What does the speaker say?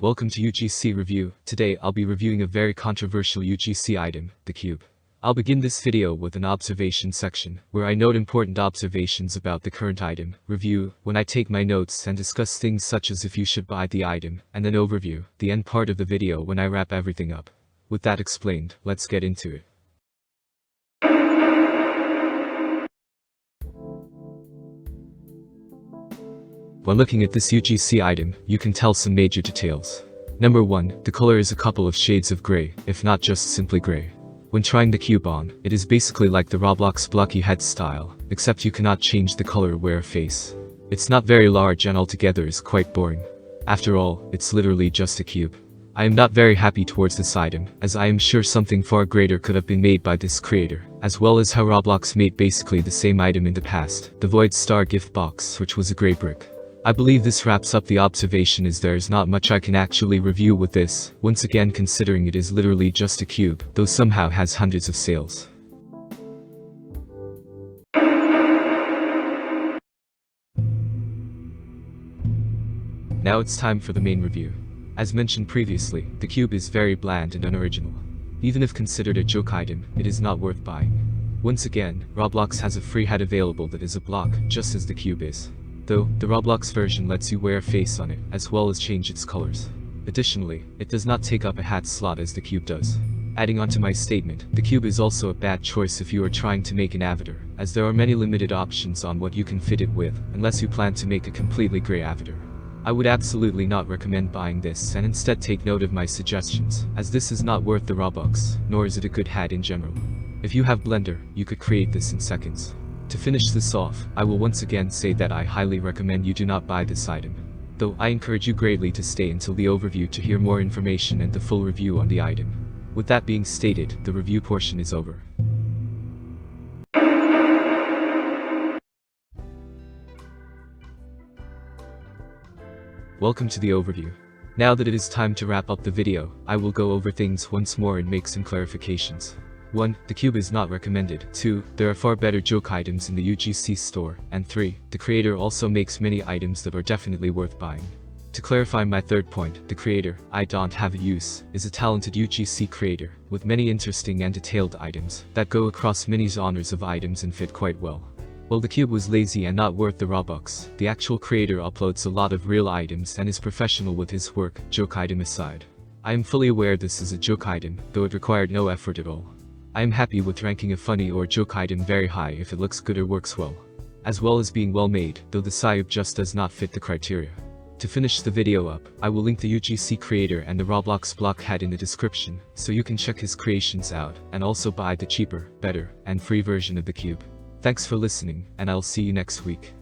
Welcome to UGC Review. Today I'll be reviewing a very controversial UGC item, the cube. I'll begin this video with an observation section, where I note important observations about the current item, review, when I take my notes and discuss things such as if you should buy the item, and then overview, the end part of the video when I wrap everything up. With that explained, let's get into it. When looking at this UGC item, you can tell some major details. Number 1, the color is a couple of shades of gray, if not just simply gray. When trying the cube on, it is basically like the Roblox blocky head style, except you cannot change the color or wear a face. It's not very large and altogether is quite boring. After all, it's literally just a cube. I am not very happy towards this item, as I am sure something far greater could have been made by this creator, as well as how Roblox made basically the same item in the past, the Void Star gift box, which was a gray brick. I believe this wraps up the observation, as there is not much I can actually review with this, once again considering it is literally just a cube, though somehow has hundreds of sales. Now it's time for the main review. As mentioned previously, the cube is very bland and unoriginal. Even if considered a joke item, it is not worth buying. Once again, Roblox has a free hat available that is a block, just as the cube is. Though, the Roblox version lets you wear a face on it, as well as change its colors. Additionally, it does not take up a hat slot as the cube does. Adding on to my statement, the cube is also a bad choice if you are trying to make an avatar, as there are many limited options on what you can fit it with, unless you plan to make a completely gray avatar. I would absolutely not recommend buying this, and instead take note of my suggestions, as this is not worth the Robux, nor is it a good hat in general. If you have Blender, you could create this in seconds. To finish this off, I will once again say that I highly recommend you do not buy this item. Though I encourage you greatly to stay until the overview to hear more information and the full review on the item. With that being stated, the review portion is over. Welcome to the overview. Now that it is time to wrap up the video, I will go over things once more and make some clarifications. 1. The cube is not recommended. 2. There are far better joke items in the UGC store. And 3. The creator also makes many items that are definitely worth buying. To clarify my third point, the creator, I don't have a use, is a talented UGC creator, with many interesting and detailed items, that go across many genres of items and fit quite well. While the cube was lazy and not worth the Robux, the actual creator uploads a lot of real items and is professional with his work, joke item aside. I am fully aware this is a joke item, though it required no effort at all. I am happy with ranking a funny or joke item very high if it looks good or works well as being well made, though the Sayub just does not fit the criteria. To finish the video up, I will link the UGC creator and the Roblox block hat in the description, so you can check his creations out, and also buy the cheaper, better, and free version of the cube. Thanks for listening, and I'll see you next week.